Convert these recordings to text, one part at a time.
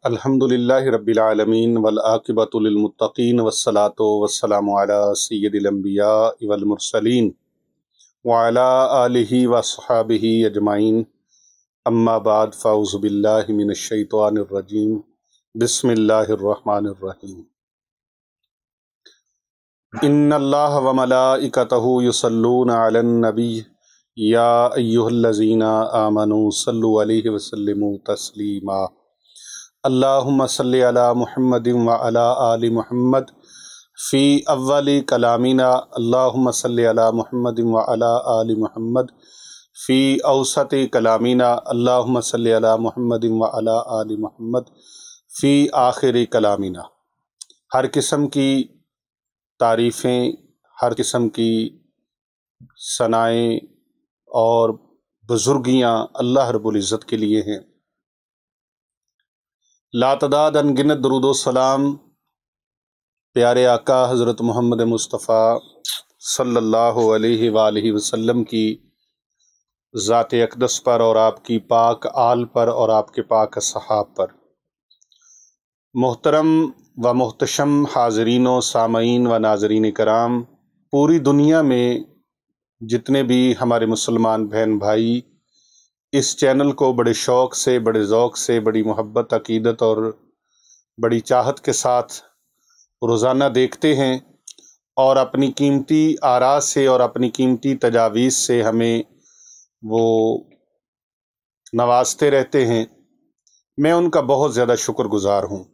الحمدللہ رب العالمین والعاقبۃ للمتقین والصلاۃ والسلام علی سید الانبیاء والمرسلین وعلی آلہ وصحابہ اجمعین اما بعد فاعوذ باللہ من الشیطان الرجیم بسم اللہ الرحمن الرحیم ان اللہ وملائکتہ یصلون علی النبی یا ایہا الذین آمنوا صلوا علیہ وسلموا تسلیما اللہم صلی علی محمد وعلی آل محمد فی اول کلامنا اللہم صلی علی محمد وعلی آل محمد فی اوسط کلامنا اللہم صلی علی محمد وعلی آل محمد فی آخر کلامنا۔ ہر قسم کی تعریفیں، ہر قسم کی ثنائیں اور بزرگیاں اللہ رب العزت کے لیے ہیں۔ لاتعداد انگنت درود و سلام پیارے آقا حضرت محمد مصطفیٰ صلی اللہ علیہ وآلہ وسلم کی ذات اقدس پر اور آپ کی پاک آل پر اور آپ کے پاک اصحاب پر۔ محترم و محتشم حاضرین و سامعین و ناظرین کرام، پوری دنیا میں جتنے بھی ہمارے مسلمان بہن بھائی اس چینل کو بڑے شوق سے، بڑے ذوق سے، بڑی محبت، عقیدت اور بڑی چاہت کے ساتھ روزانہ دیکھتے ہیں اور اپنی قیمتی آراء سے اور اپنی قیمتی تجاویز سے ہمیں وہ نوازتے رہتے ہیں، میں ان کا بہت زیادہ شکر گزار ہوں۔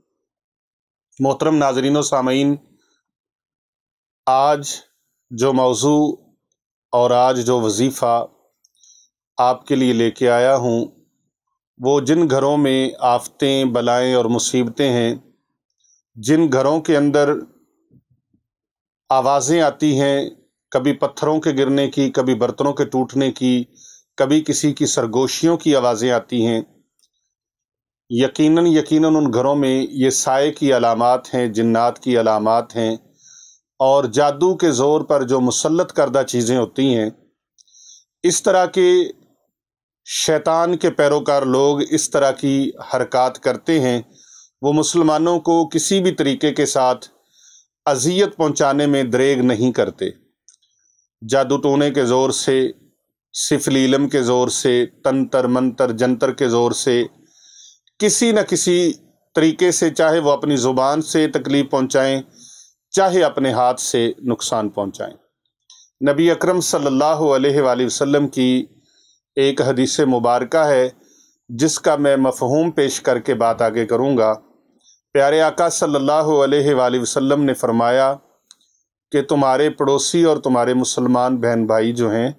محترم ناظرین و سامعین، آج جو موضوع اور آج جو وظیفہ آپ کے لیے لے کے آیا ہوں، وہ جن گھروں میں آفتیں، بلائیں اور مصیبتیں ہیں، جن گھروں کے اندر آوازیں آتی ہیں، کبھی پتھروں کے گرنے کی، کبھی برتنوں کے ٹوٹنے کی، کبھی کسی کی سرگوشیوں کی آوازیں آتی ہیں، یقیناً ان گھروں میں یہ سائے کی علامات ہیں، جنات کی علامات ہیں، اور جادو کے زور پر جو مسلط کردہ چیزیں ہوتی ہیں، اس طرح کے شیطان کے پیروکار لوگ اس طرح کی حرکات کرتے ہیں۔ وہ مسلمانوں کو کسی بھی طریقے کے ساتھ اذیت پہنچانے میں دریغ نہیں کرتے۔ جادو ٹونے کے زور سے، سفلی علم کے زور سے، تنتر منتر جنتر کے زور سے، کسی نہ کسی طریقے سے، چاہے وہ اپنی زبان سے تکلیف پہنچائیں، چاہے اپنے ہاتھ سے نقصان پہنچائیں۔ نبی اکرم صلی اللہ علیہ وآلہ وسلم کی ایک حدیث مبارکہ ہے جس کا میں مفہوم پیش کر کے بات آگے کروں گا۔ پیارے آقا صلی اللہ علیہ وآلہ وسلم نے فرمایا کہ تمہارے پڑوسی اور تمہارے مسلمان بہن بھائی جو ہیں،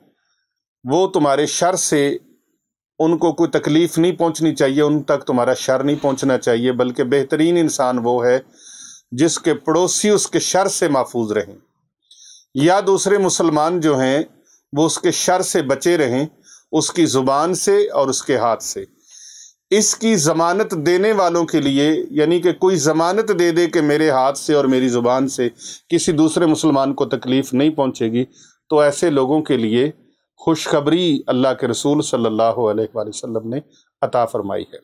وہ تمہارے شر سے، ان کو کوئی تکلیف نہیں پہنچنی چاہیے، ان تک تمہارا شر نہیں پہنچنا چاہیے، بلکہ بہترین انسان وہ ہے جس کے پڑوسی اس کے شر سے محفوظ رہیں، یا دوسرے مسلمان جو ہیں وہ اس کے شر سے بچے رہیں، اس کی زبان سے اور اس کے ہاتھ سے۔ اس کی ضمانت دینے والوں کے لیے، یعنی کہ کوئی ضمانت دے دے کہ میرے ہاتھ سے اور میری زبان سے کسی دوسرے مسلمان کو تکلیف نہیں پہنچے گی، تو ایسے لوگوں کے لیے خوشخبری اللہ کے رسول صلی اللہ علیہ وآلہ وسلم نے عطا فرمائی ہے۔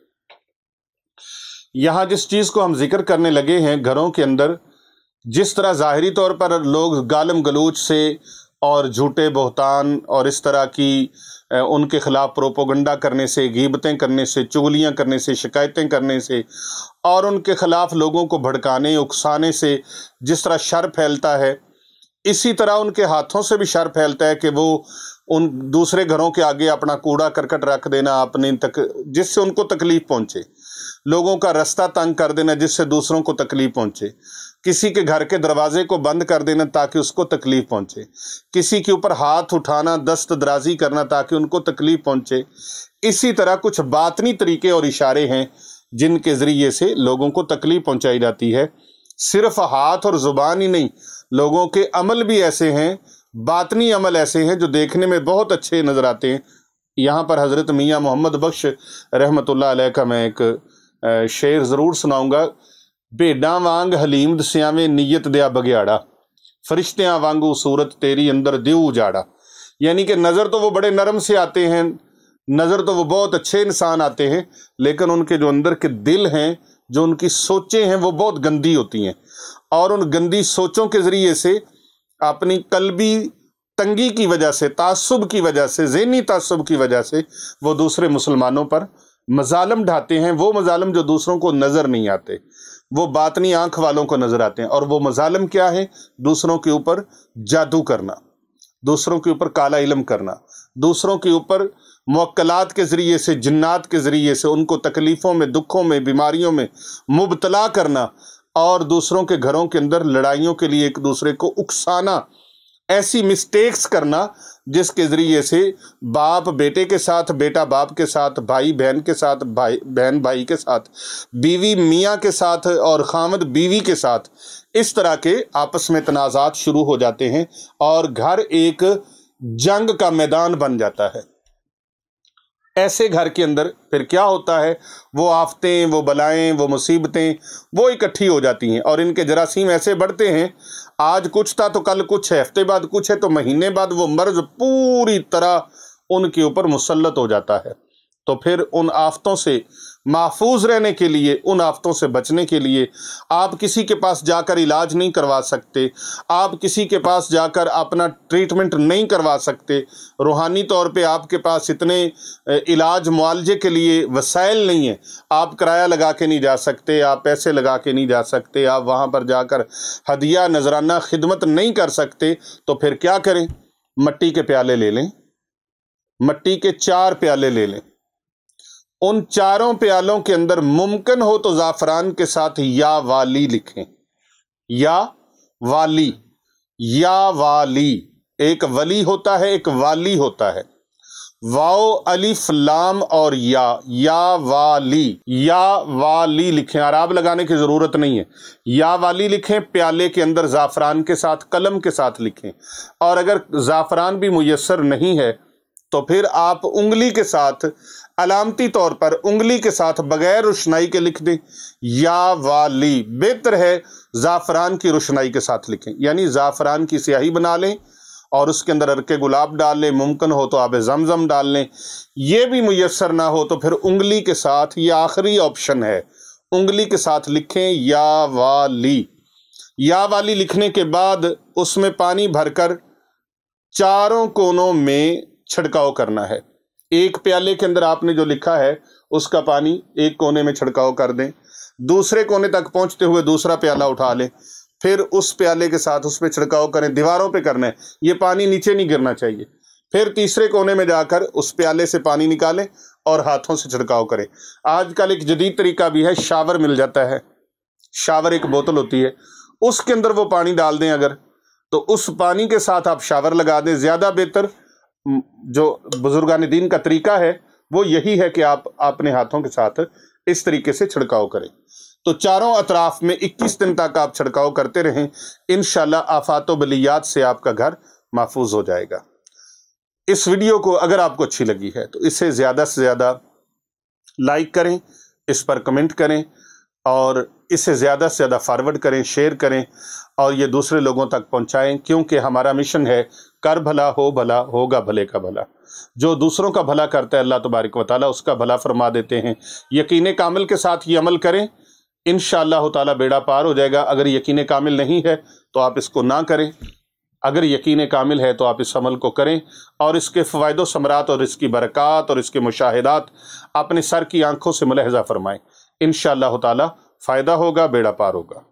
یہاں جس چیز کو ہم ذکر کرنے لگے ہیں، گھروں کے اندر جس طرح ظاہری طور پر لوگ گالم گلوچ سے اور جھوٹے بہتان اور اس طرح کی ان کے خلاف پروپوگنڈا کرنے سے، غیبتیں کرنے سے، چغلیاں کرنے سے، شکایتیں کرنے سے اور ان کے خلاف لوگوں کو بھڑکانے، اکسانے سے جس طرح شر پھیلتا ہے، اسی طرح ان کے ہاتھوں سے بھی شر پھیلتا ہے کہ وہ ان دوسرے گھروں کے آگے اپنا کوڑا کرکٹ رکھ دینا، جس سے ان کو تکلیف پہنچے، لوگوں کا رستہ تنگ کر دینا جس سے دوسروں کو تکلیف پہنچے، کسی کے گھر کے دروازے کو بند کر دینا تاکہ اس کو تکلیف پہنچے، کسی کے اوپر ہاتھ اٹھانا، دست درازی کرنا تاکہ ان کو تکلیف پہنچے۔ اسی طرح کچھ باطنی طریقے اور اشارے ہیں جن کے ذریعے سے لوگوں کو تکلیف پہنچائی جاتی ہے۔ صرف ہاتھ اور زبان ہی نہیں، لوگوں کے عمل بھی ایسے ہیں، باطنی عمل ایسے ہیں جو دیکھنے میں بہت اچھے نظر آتے ہیں۔ یہاں پر حضرت میاں محمد بخش رحمۃ اللہ علیہ کا میں ایک شعر ضرور سناؤں گا۔ بھیڈاں وانگ حلیم دسیاویں نیت دیا بگیاڑا، فرشتیاں وانگو صورت تیری اندر دیو اجاڑا۔ یعنی کہ نظر تو وہ بڑے نرم سے آتے ہیں، نظر تو وہ بہت اچھے انسان آتے ہیں، لیکن ان کے جو اندر کے دل ہیں जो उनकी सोचें हैं वो बहुत गंदी होती हैं, और उन गंदी सोचों के ज़रिए से अपनी कल्बी तंगी की वजह से, तासुब की वजह से, ज़हनी तासुब की वजह से वो दूसरे मुसलमानों पर मजालम ढाते हैं। वो मजालम जो दूसरों को नज़र नहीं आते, वो बातनी आंख वालों को नज़र आते हैं। और वो मजालम क्या है? दूसरों के ऊपर जादू करना, दूसरों के ऊपर काला इल्म करना, दूसरों के ऊपर मुवक्कलात के ज़रिए से, जिन्नात के ज़रिए से उनको तकलीफ़ों में, दुखों में, बीमारियों में मुबतला करना, और दूसरों के घरों के अंदर लड़ाइयों के लिए एक दूसरे को उकसाना, ऐसी मिस्टेक्स करना जिसके ज़रिए से बाप बेटे के साथ, बेटा बाप के साथ, भाई बहन के साथ, भाई बहन भाई के साथ, बीवी मियाँ के साथ और खामद बीवी के साथ इस तरह के आपस में तनाज़ात शुरू हो जाते हैं और घर एक जंग का मैदान बन जाता है। ऐसे घर के अंदर फिर क्या होता है? वो आफतें, वो बलाएं, वो मुसीबतें वो इकट्ठी हो जाती हैं और इनके जरासीम ऐसे बढ़ते हैं, आज कुछ था तो कल कुछ है, हफ्ते बाद कुछ है तो महीने बाद वो मर्ज पूरी तरह उनके ऊपर मुसल्लत हो जाता है। तो फिर उन आफतों से महफूज रहने के लिए, उन आफतों से बचने के लिए आप किसी के पास जाकर इलाज नहीं करवा सकते, आप किसी के पास जाकर अपना ट्रीटमेंट नहीं करवा सकते। रूहानी तौर पे आपके पास इतने इलाज मुआलजे के लिए वसाइल नहीं है, आप किराया लगा के नहीं जा सकते, आप पैसे लगा के नहीं जा सकते, आप वहाँ पर जाकर हदिया नजराना खिदमत नहीं कर सकते। तो फिर क्या करें? मट्टी के प्याले ले लें, मट्टी के 4 प्याले ले लें। उन चारों प्यालों के अंदर मुमकिन हो तो ज़ाफ़रान के साथ या वाली लिखें, या वाली, या वाली। एक वली होता है, एक वाली होता है। वाओ अलिफ लाम और या वाली, या वाली लिखें। आराब लगाने की ज़रूरत नहीं है, या वाली लिखें। प्याले के अंदर ज़ाफ़रान के साथ, कलम के साथ लिखें। और अगर ज़ाफ़रान भी मुयस्सर नहीं है तो फिर आप उंगली के साथ, अलामती तौर पर उंगली के साथ बगैर रुशनाई के लिख दें, या वाली। बेहतर है ज़ाफ़रान की रुशनाई के साथ लिखें, यानी ज़ाफ़रान की स्याही बना लें और उसके अंदर अरके गुलाब डाल लें, मुमकिन हो तो आब ज़मज़म डाल लें। ये भी मुयस्सर ना हो तो फिर उंगली के साथ, ये आखिरी ऑप्शन है, उंगली के साथ लिखें या वाली। या वाली लिखने के बाद उसमें पानी भरकर चारों कोनों में छिड़काव करना है। एक प्याले के अंदर आपने जो लिखा है उसका पानी एक कोने में छिड़काव कर दें, दूसरे कोने तक पहुंचते हुए दूसरा प्याला उठा लें, फिर उस प्याले के साथ उस पर छिड़काव करें। दीवारों पे करना है, ये पानी नीचे नहीं गिरना चाहिए। फिर तीसरे कोने में जाकर उस प्याले से पानी निकालें और हाथों से छिड़काव करें। आजकल एक जदीद तरीका भी है, शावर मिल जाता है, शावर एक बोतल होती है, उसके अंदर वो पानी डाल दें अगर, तो उस पानी के साथ आप शावर लगा दें। ज़्यादा बेहतर जो बुजुर्गान दीन का तरीका है वो यही है कि आप अपने हाथों के साथ इस तरीके से छिड़काव करें। तो चारों अतराफ में 21 दिन तक आप छिड़काव करते रहें, इंशाल्लाह आफात व बलियात से आपका घर महफूज हो जाएगा। इस वीडियो को अगर आपको अच्छी लगी है तो इसे ज़्यादा से ज़्यादा लाइक करें, इस पर कमेंट करें और इसे ज़्यादा से ज़्यादा फॉरवर्ड करें, शेयर करें और ये दूसरे लोगों तक पहुंचाएं, क्योंकि हमारा मिशन है कर भला हो भला, होगा भले का भला। जो दूसरों का भला करता है अल्लाह तबारक व तआला उसका भला फरमा देते हैं। यकीन कामिल के साथ ये अमल करें, इंशाअल्लाह ताला बेड़ा पार हो जाएगा। अगर यकीन कामिल नहीं है तो आप इसको ना करें, अगर यकीन कामिल है तो आप इस अमल को करें और इसके फ़वाइद व समरात और इसकी बरक़ात और इसके मुशाहिदात अपने सर की आंखों से मुलाहिज़ा फरमाएं। इंशाअल्लाह ताला फ़ायदा होगा, बेड़ा पार होगा।